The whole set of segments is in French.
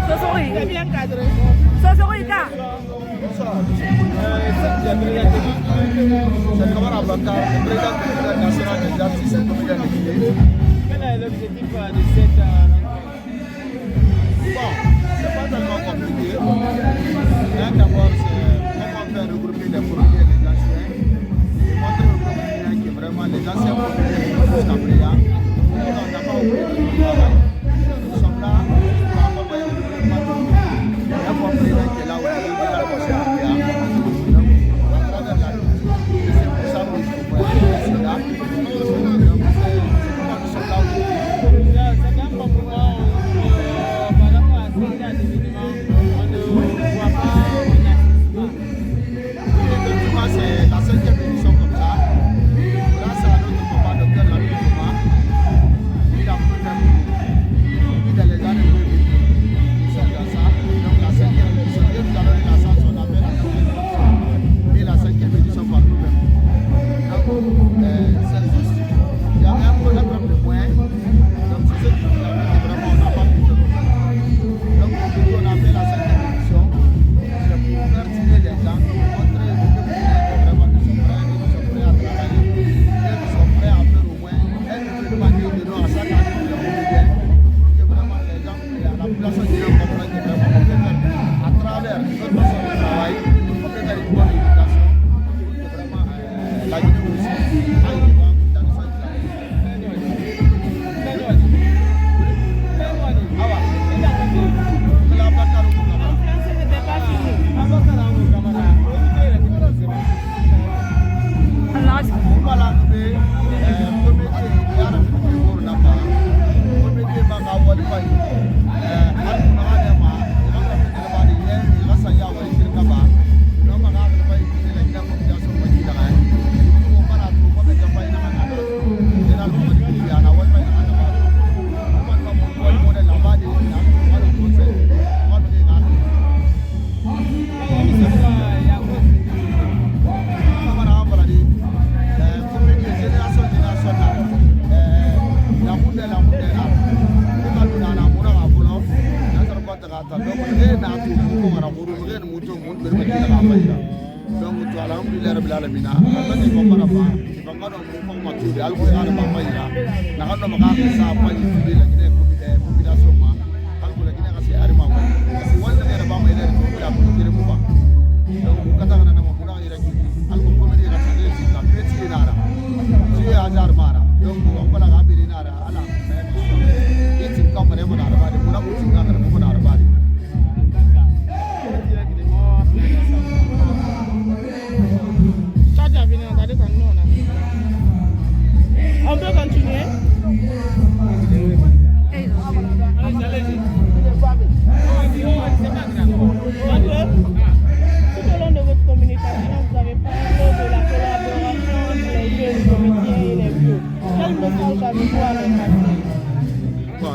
Sosori. C'est bien cadré. Sosori ka. C'est le camarade avocat, le président de la nationale des artistes et comédiens de Guinée. Quel est l'objectif de cette rencontre? Bon, c'est pas tellement compliqué. D'abord, c'est comment faire regrouper les comédiens et les anciens. Et montrer aux comédiens que vraiment les anciens comédiens jusqu'à présent, on n'a pas oublié de travail. Nous sommes là pour accompagner le gouvernement de Guinée. Il y a un président qui est là aussi, qui est là pour se faire.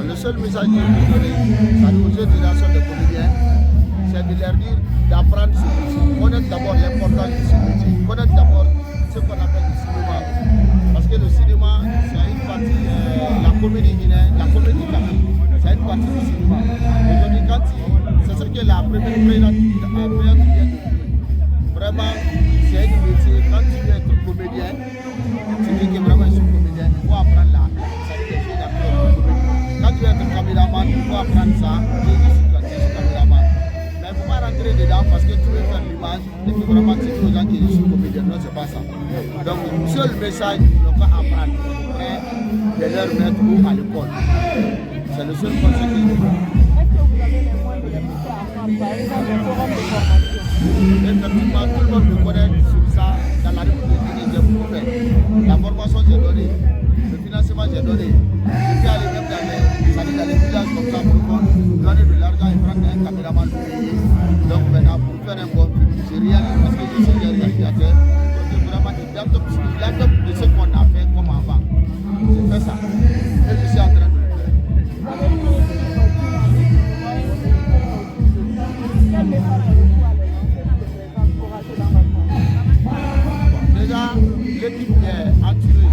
Le seul message que je peux donner aux jeunes générations de comédiens, c'est de leur dire d'apprendre ce métier. Connaître d'abord l'importance de ce métier. Connaître d'abord ce qu'on appelle le cinéma. Parce que le cinéma, c'est une partie, la comédie guinéenne, la comédie quand même, c'est une partie du cinéma. Aujourd'hui, c'est ce que la première présidente vient de dire. Vraiment, c'est un métier. Quand tu veux être comédien, tu dis que vraiment je suis comédien, il faut apprendre la stratégie d'acteur. Quand tu veux être caméraman, il faut apprendre ça, et je suis caméraman. Mais il ne faut pas rentrer dedans parce que tu veux faire l'image et que vraiment tu dis aux gens que je suis comédien. Non, c'est pas ça. Donc, le seul message qu'ils n'ont qu'à apprendre, c'est de leur mettre à l'école. C'est le seul conseil que je donne. Est-ce que vous avez les moyens de les pousser à apprendre, par exemple, le forum de formation? Effectivement, tout le monde me connaît sur ça dans la République Guinée, j'ai beaucoup fait. La formation, j'ai donné. Le financement, j'ai donné. Je suis allé même dans les villages comme ça pour donner de l'argent et prendre un caméraman. Donc maintenant, pour faire un bon film, j'ai réalisé parce que je suis un réalisateur. Donc vraiment, il y a de ce qu'on a fait comme avant. J'ai fait ça. Et je suis en train de le faire. Déjà, l'équipe qui est entourée,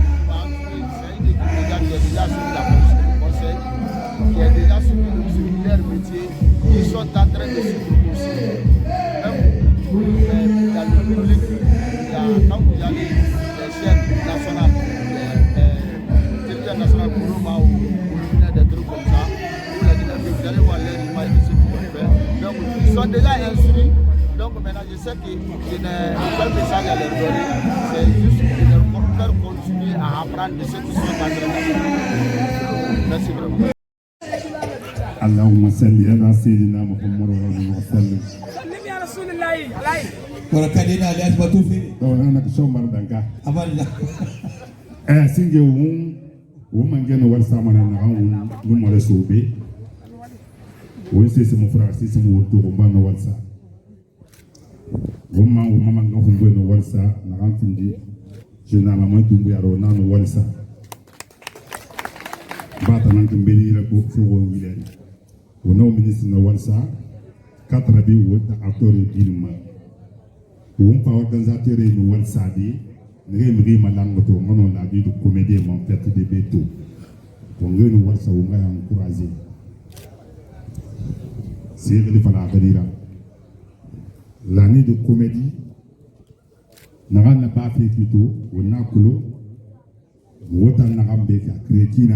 c'est une équipe qui est déjà suivi la police du conseil, qui est déjà suivi le ministère train de suivre aussi. Même dans le public, quand vous allez les chaînes nationales, télévision nationale Kuruma ou des trucs comme ça, vous allez voir les images de ce qu'ils font. Donc ils sont déjà instruits. Donc maintenant je sais que je n'ai pas de message à leur donner, c'est juste de leur faire continuer à apprendre de ce qu'ils sont en train de faire. Merci vraiment. اللهم صل على سيدنا محمد وسلم. سلم يا رسول الله علي. وركدنا على أثبتوا في. أنا كشوم بردانكا. أبدا. سينجي ومن جانا ورسامنا نعاون نمر سوبي. ويسيسمو فرانسيسمو وتوغمبانا ورسا. وما نعوفون ورسا نعم فيندي. جنالا ما تنبي أرونا ورسا. باتنا كمبيري لكو في وميلاني. ونو ministre Walsa, 4 rabi ou acteur d'Ilma. Ou on organisateur de Walsa dit, Rémi Malangoto, mon la vie de comédien, mon père de Beto. Pour nous, Walsa, on va encourager. C'est le Falabadira. L'année de comédie, n'a pas fait plutôt, on a coulé, ou on a rambéka, créé qui n'a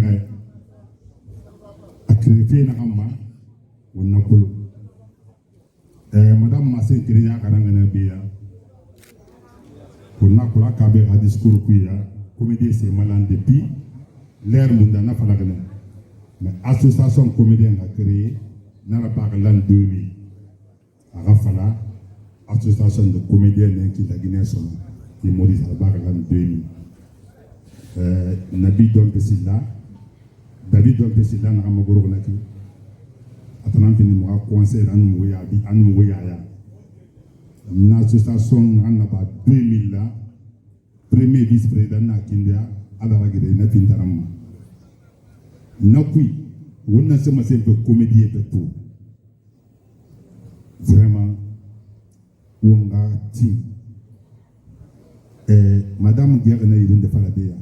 a créé n'a pas. Madame Massé Kiriya Karangana Bia, pour Nakula Kabe à discours Kuya, comédie c'est malin depuis l'ère Mundana Falagana. Mais l'association comédienne a créé, n'a pas l'an 2000. À Rafala, association de comédiens qui l'a Guinée Soma, qui Maurice à l'an 2000. Nabi Dompesilla, David Dompesilla n'a pas Naki. Attenant fini moi conseil anu ya na association n'a pas 2000 là premier vice-président na kindia ala ragide na pintarama na kui wonna sama sempre comédie de tout vraiment wonga ti madame Diagne na irinde faladeya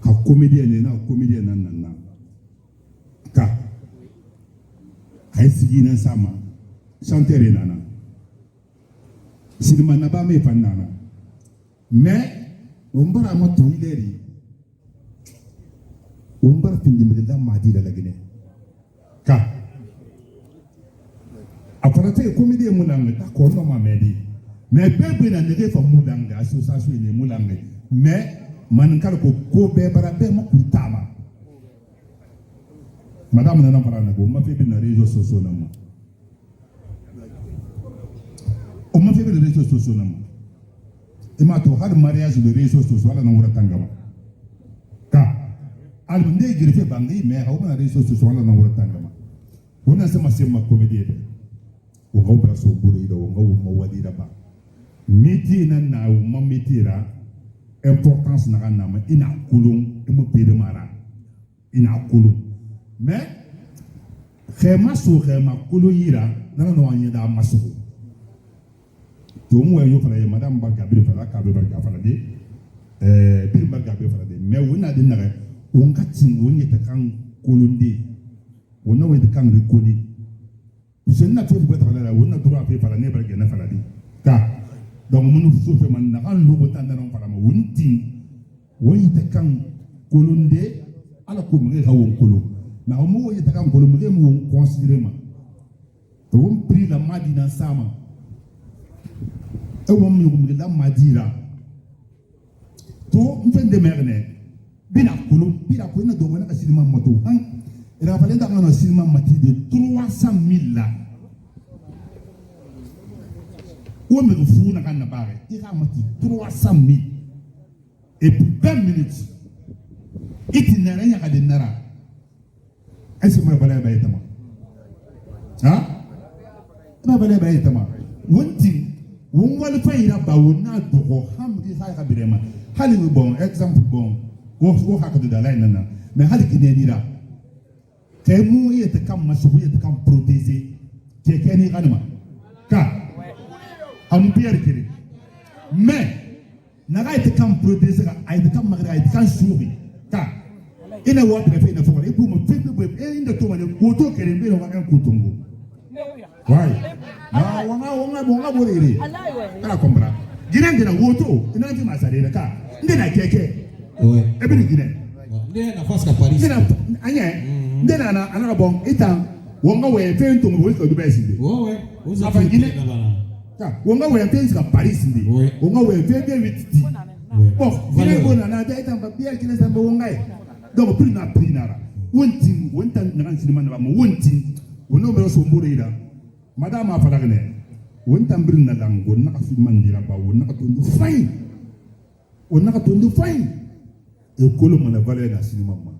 ka comédien nan ka Aïsigina Sama, chanteur nana. Cinéma n'a pas mis nana. Mais, on va à ma toilerie. On va finir de la madi de la Guinée. Car, après la comédie Moulangue, d'accord, non, m'a dit. Mais, bébé n'a pas fait Moulangue, association de Moulangue. Mais, Mankalko, Kobe, Barabé, Mokutama. Madame Nana Paranabo, on m'a fait des réseaux sociaux. On m'a fait des réseaux sociaux. Et ma tour, le mariage de réseaux sociaux, là, on va t'engager. Car, al monde est greffé bandé, mais on a des réseaux sociaux, là, on va t'engager. On a ce ma comédie. On va ouvrir son bourré, on va ouvrir là-bas. Métier n'a ou mon métier là, importance n'a rien, il a coulon, et mon père de mara. Il a coulon. Mais, Khema sur Khema Koloyira, n'a pas de massou. Tout le monde a Madame Bargabi Fala, Kabe Barga Falade, Bill Bargabi Falade. Mais on a des narrés, on a tin, on est à Kang Kolondé, on a été Kang Ricoli. Je n'ai pas fait de la on a droit à faire par la Nebergana Falade. Car, dans mon souffle, on a un logo tendant par la Mountin, on est à Kang Kolondé, à la Coumé Raon Kolo. Mais au moment où il y a un problème, on considère. On prie la magie dans sa main. Et on met la magie là. Tout un fait de merde. Bien à Colomb, bien à Colomb, on a un cinéma moto. Il a fallu dans un cinéma moto de 300 000 là. On me le fout dans la barre. Il a moto 300 000. Et pour 20 minutes, il n'y a rien à dire. Est-ce que je vais aller à Baïtama? Hein? Je vais aller à Baïtama. One thing, on va le faire là-bas, on a de Roham, bon, exemple bon, on va faire de la laine, mais Hali qui n'est là. T'es mouillé, t'es comme masouillé, t'es comme protégé, t'es qu'un iranian. Car, on peut y aller. Mais, n'a été comme protégé, a été comme malgré, a été comme souris. Car, il a oublié de faire une fois, et pour me faire le web, et il ne tombe pas, auto qu'elle est bien, on va un coup de tombeau. monga borere ala comprendre Guinée de la woto ina ti masare ka ndena keke Ouais. ebini Guinée Ndé na face à Paris. ndena anya ndena na ana bon itan wonga we fe to mo ko du besinde Ouais. Vous Enfin, avez Guinée. là-bas. wonga we fe ska Paris ndi Ouais. wonga we fe de wititi Ouais. bon Guinée bona na da itan ba biya kile samba wonga donc plus na ra wonta na kan sinima na mo wonti wono me so mbore ida madama falagne wonta mbrin na dango na ka fi mandira ba wona ka tondu fay e kolo mo na vale na sinima ma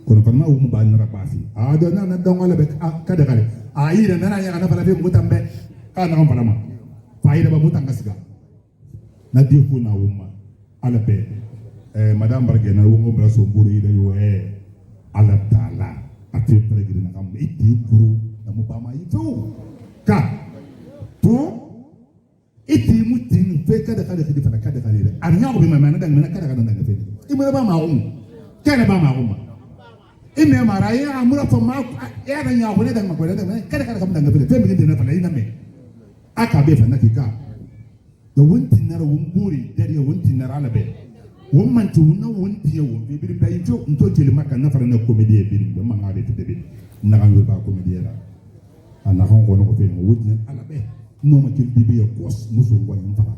kono panma wo mo ba na ba fi a do na dongo le be ka de kale a ira na ya na fala be mo tambe ka na on palama fa ira ba mo tanga siga na dio ko na wo ma ala be madame barge na wo mo bra so mbore ida yo ala tala ati pregiri na kam iti guru na mo ba ma yifu ka to iti mutin fe kada kidi fana kada kali arnya ko be ma na dang na kada na fe imela ba ma kada ba ma ime mara ya amura fa ma ya da nya ko ne dang ma ko ne dang kada kam dang fe fe mi de na fana ina me aka be fana ki ka da wuntin na wumburi da ya wuntin na ala be woman to na wunti ya wo be bi da yito nto tele maka na fara na comedy e bi ma ngade te be na kan yo ba comedy ra ana hon ko no ko fe mo wuntin ala be no ma kil bibi ya kos muso ngwan fara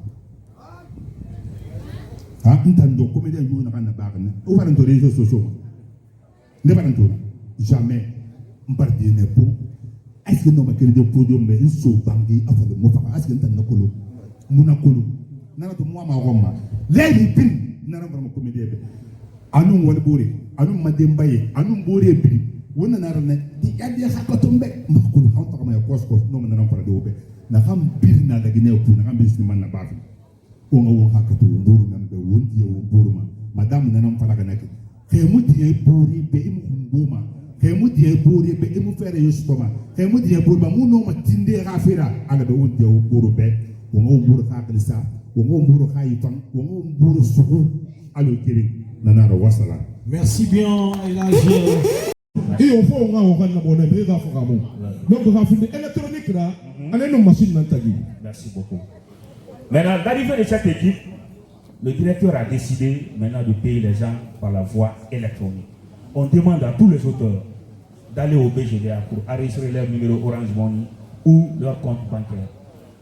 ha ntando comedy yo na kan na ba kan o fara to réseaux sociaux ne ba to jamais mpardi ne po est-ce que no ma kil de podium me so bangi afale mo fara est-ce que ntando kolo muna kolo na to mo ma gomma lady pin nara bara comédie be anu wal bore anu madembaye anu bore bi wona nara ne di adi hakatombe makul ham ta ma kos no nara para do be na ham bir na daga ne ku na ham bis man na ba ko ngo hakato nduru nan be wonti yo boruma madam nanam para ga nek kay mudi bori be imu ngoma kay mudi bori be imu fere yustoma kay mudi bori ba mu no ma tinde rafira ala be wonti yo boro be ngo boro ka kalisa ngo boro ka yifan ngo boro suku alo kiri nanara wasala. Merci bien, Elage. Et on fait on va na bonne be ga fo mo donc on va faire électronique là allez nos machines dans ta vie. Merci beaucoup. Maintenant, d'arrivée de cette équipe, le directeur a décidé maintenant de payer les gens par la voie électronique. On demande à tous les auteurs d'aller au BGDA pour enregistrer leur numéro Orange Money ou leur compte bancaire.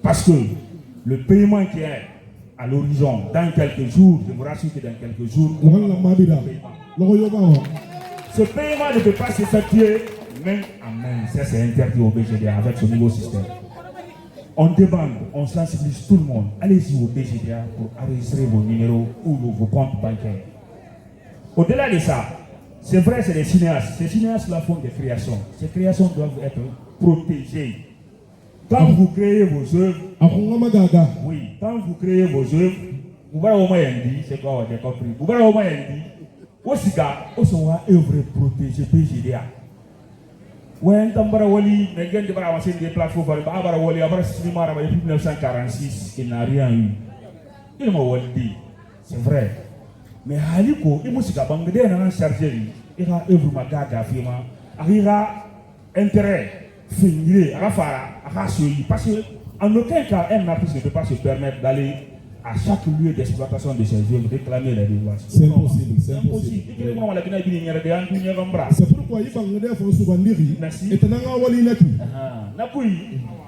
Parce que le paiement qui est à l'horizon, dans quelques jours, je vous rassure que dans quelques jours, ce paiement ne peut pas s'effectuer main en main. Ça, c'est interdit au BGDA avec ce nouveau système. On demande, on sensibilise tout le monde. Allez-y au BGDA pour enregistrer vos numéros ou vos comptes bancaires. Au-delà de ça, c'est vrai, c'est des cinéastes. Ces cinéastes-là font des créations. Ces créations doivent être protégées. Quand vous créez vos œuvres, oui, quand vous créez vos œuvres, vous voyez au moins dit, c'est quoi, j'ai compris. Vous voyez au moins dit, aussi gars, on sera œuvre protégée BGDA. Ouais, Tambara Wali, mais il y a des plateformes, Barbara Wali, après cinéma, depuis 1946, il n'a rien eu. Il m'a dit, c'est vrai. Mais Haliko, il m'a dit qu'il y a un chargé, il a œuvre ma gaga, il a intérêt, finir, à la parce qu'en aucun cas, un artiste ne peut pas se permettre d'aller à chaque lieu d'exploitation de ses œuvres réclamer les devoirs. C'est impossible, c'est impossible. C'est pourquoi il faut se vendre. Merci. Et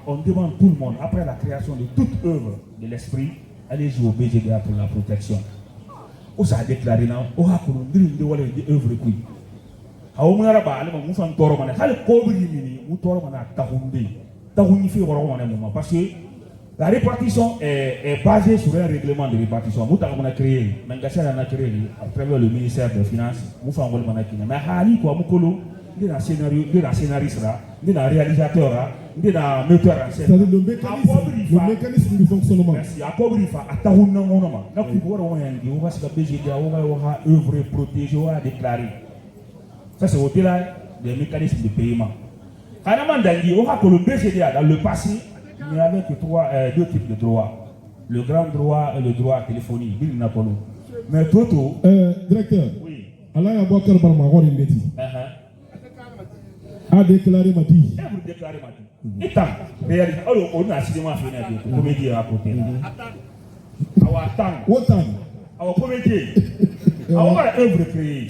on demande tout le monde, après la création de toute œuvre de l'esprit, allez-y au BGDA pour la protection. On s'est déclaré là, on a connu des œuvres qui. Parce que la répartition est basée sur un règlement de répartition. Nous avons créé, mais à travers le ministère des Finances, nous avons créé. Mais Hali, quoi, Moukolo, il y a un scénario, il y a un scénariste, il y a un réalisateur, il y a un metteur en scène. Le mécanisme du fonctionnement. Merci. À Kobrifa, à Tahouna, on va se BGDA, on va œuvrer, protéger, on va déclarer. Ça, c'est au-delà des mécanismes de paiement. Quand on a dit, on va que le BGDA, dans le passé, il n'y avait que deux types de droits. Le grand droit et le droit téléphonique. Mais Toto. Directeur. Oui. Allah ya bakar barma gorin beti. A déclaré Mati. Et vous déclarez Mati. Et tant, réalisé. Alors, on a cinéma fait une comédie à côté. Autant. Alors, comédie. Alors, on a œuvre créée.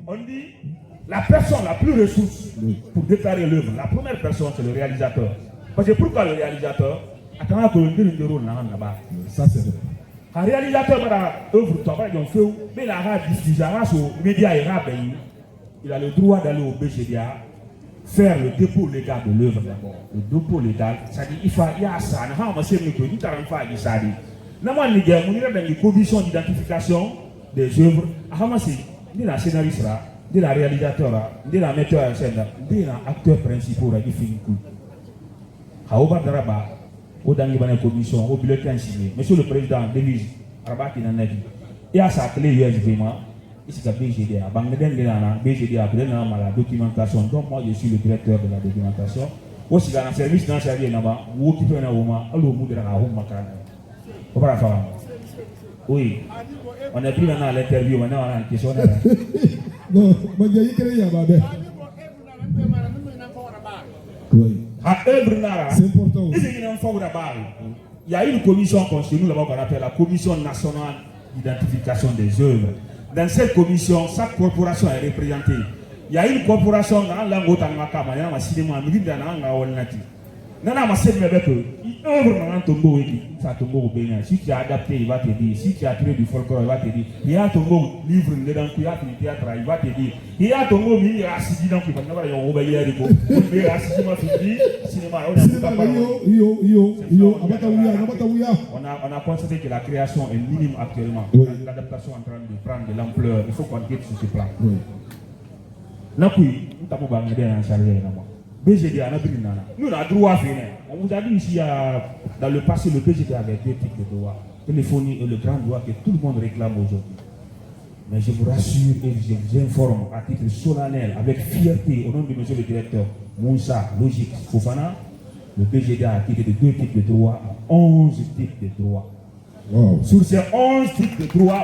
On dit la personne la plus ressource pour déclarer l'œuvre. La première personne, c'est le réalisateur. Parce que pourquoi le réalisateur? Attends, que le rôle là-bas. Ça, c'est vrai. Un réalisateur de l'œuvre, mais il a diffusé sur les médias, il a le droit d'aller au BGDA, faire le dépôt légal de l'œuvre d'abord. Le dépôt légal, c'est-à-dire qu'il y a ça, il y a ça. Nous avons une commission d'identification des œuvres. Il y a un scénariste, il y a un réalisateur, il y a un metteur en scène, il y a un acteur principal qui fait une coupe. Au dernier commission, au bulletin signé. Monsieur le Président, Demise, Rabat qui n'en a dit. Et à sa clé USB, ici c'est BGDA. BGDA a la documentation. Donc moi je suis le directeur de la documentation. Aussi dans le service dans le service là-bas, vous occupez un moment, alors vous devez avoir un moment. Oui, on est pris maintenant à l'interview, maintenant on a une question. Non, mais il y a créé à Babel. Oui. C'est important. Il y a une commission chez nous là-bas qu'on appelle la Commission nationale d'identification des œuvres. Dans cette commission, chaque corporation est représentée. Il y a une corporation dans la langue de cinéma, si tu as adapté, il va te dire. Si tu as tiré du folklore, il va te dire. Il y a ton mot livre, il y a ton théâtre, il va te dire. Il y a ton mot, il y a assisté dans le on a constaté que la création est minime actuellement. L'adaptation est en train de prendre de l'ampleur. Il faut qu'on guette sur ce plan. BGDA, nous avons droit à venir. On vous a dit ici, dans le passé, le BGDA avait deux types de droits. Téléphonie et le grand droit que tout le monde réclame aujourd'hui. Mais je vous rassure et je vous informe à titre solennel, avec fierté, au nom de monsieur le directeur Moussa Logique Fofana, le BGDA a quitté de deux types de droits à 11 types de droits. Wow. Sur ces 11 types de droits,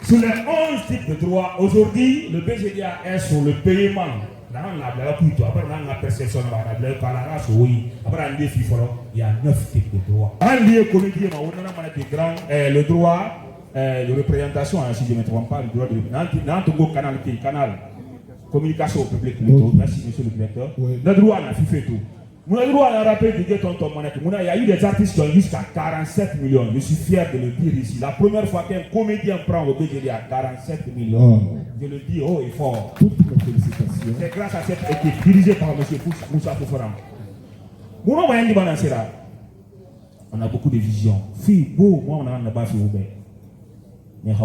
sur les 11 types de droits, aujourd'hui, le BGDA est sur le paiement. Après, il y a 9 types de droits. Le droit de représentation, si je ne me trompe pas, le droit de canal communication au public. Merci, monsieur le directeur. Le droit à la FIFA et tout. Il y a eu des artistes qui ont jusqu'à 47 millions. Je suis fier de le dire ici. La première fois qu'un comédien prend au BGDA 47 millions, je le dis haut et fort. Toutes mes félicitations. C'est grâce à cette équipe dirigée par M. Moussa Fofana. On a beaucoup de visions. Fille, beau, moi, on a un bas fait au bain. Mais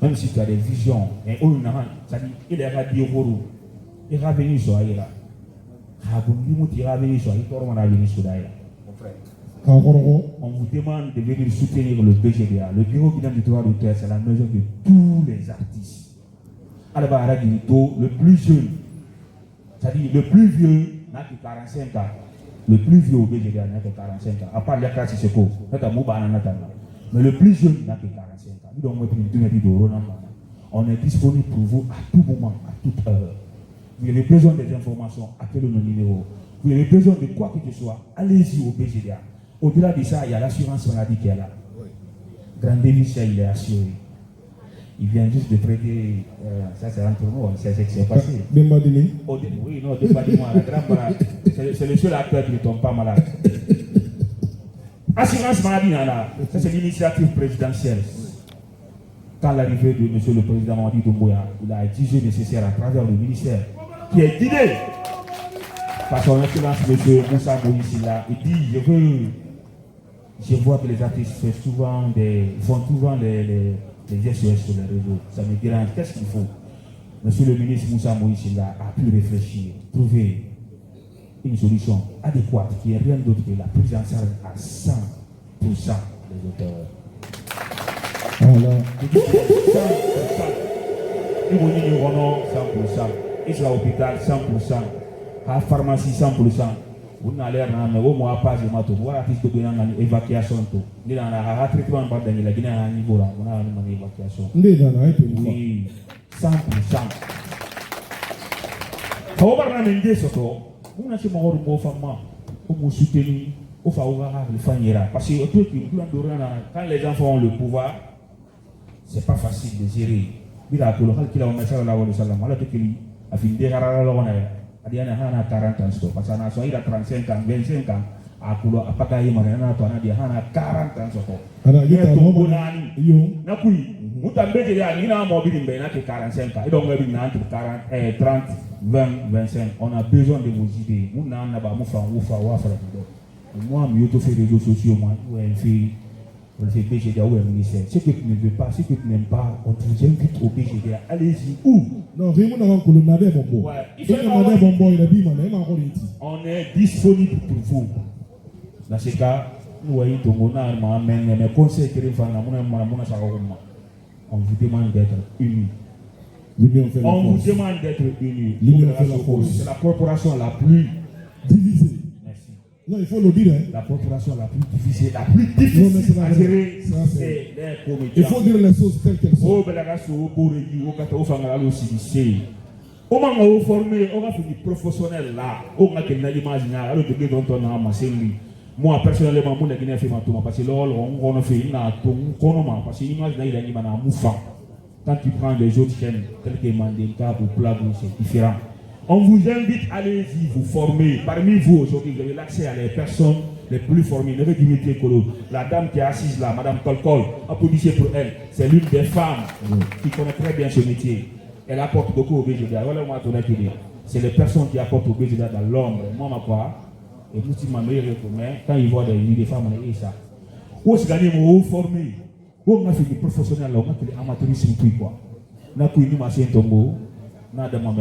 même si tu as des visions, il est radié au roux. Il va venir sur Aïra. Il va venir sur Aïra. On vous demande de venir soutenir le BGDA. Le bureau qui donne du droit d'auteur, c'est la maison de tous les artistes. Le plus jeune, c'est-à-dire le plus vieux, n'a que 45 ans. Le plus vieux au BGDA n'a que 45 ans. À part Yaka Sisseko, mais le plus jeune n'a que 45 ans. On est disponible pour vous à tout moment, à toute heure. Vous avez besoin des informations, appelez nos numéros. Vous avez besoin de quoi que ce soit, allez-y au BGDA. Au-delà de ça, il y a l'assurance maladie qui est là. Grand Michel, il est assuré. Il vient juste de prêter, ça c'est entre nous, c'est ce qui s'est passé. Oui, non, c'est le seul acteur qui ne tombe pas malade. Assurance maladie, ça c'est l'initiative présidentielle. Quand l'arrivée de M. le Président Mamadi Doumbouya, il a exigé nécessaire à travers le ministère, qui est guidé par son excellence M. Moussa Moïsila. Il dit, je vois que les artistes font souvent les SOS sur les réseaux. Ça me dérange. Qu'est-ce qu'il faut? Monsieur le ministre Moussa Moïsila a pu réfléchir, trouver une solution adéquate qui est rien d'autre que la prise en charge à 100% des auteurs. Voilà. 100%. Il vous dit 100%. Il sera à l'hôpital 100%. À la pharmacie 100%. On a l'air mais au moins pas de mato. Voilà, qui se donne une évacuation. Il a un traitement par la Guinée à un niveau là. On a une évacuation. Oui, 100%. Quand on a un désoto, on a chez moi un beau femme, on m'a soutenu, on va le fanira. Parce que quand les enfants ont le pouvoir, c'est pas facile de gérer. Il a qu'il a un message là où le salam, alors qu'il a fini de rara là on a. Adiana hana 40 ans parce que il a 35 ans 25 ans à kulo apaka yi marana to ana dia hana 40 ans to ana yita mo mo bonani yo na kui mutambe je ya ni na mo bi mbe na ke 45 ans et donc bi na entre 40 30 20 25 on a besoin de vos idées mun na ba mu fa wo fa wa fa do moi mieux to faire réseaux sociaux moi ou un fille on fait BGDA ou un ministère. Ce que tu ne veux pas, ce que tu n'aimes pas, on te invite au BGDA. Allez-y, où? Non, on est disponible pour vous. Dans ce cas, nous voyons tout le monde, mais conseil que nous on vous demande d'être unis. On vous demande d'être unis. C'est la corporation la plus divisée. Non, il faut le dire. La corporation la plus difficile, la plus difficile à gérer, c'est les comédiens. Il faut dire les choses telles qu'elles sont. On va former, on va faire du professionnel là. On va faire l'image là. Alors que dont on a amassé lui. Moi personnellement, mon Guinée fait ma tour parce que là on a fait une tour parce que l'image là il a mis un moufa. Quand tu prends les autres chaînes, telles que Mandinka ou Plago, c'est différent. On vous invite, allez-y, vous former. Parmi vous, aujourd'hui, vous avez l'accès à les personnes les plus formées. Ne Dimitri Kolo, la dame qui est assise là, Madame Kolkol, applaudissez pour elle. C'est l'une des femmes qui connaît très bien ce métier. Elle apporte beaucoup au BGDA. Voilà, moi, c'est les personnes qui apportent au BGDA dans l'ombre. Moi, ma quoi, et vous, ma meilleure quand ils voient des femmes, on est ça. Où est-ce que vous formez? Où on a fait des professionnels, on a fait des amateurisme, quoi. On a fait des tombeaux, on a demandé.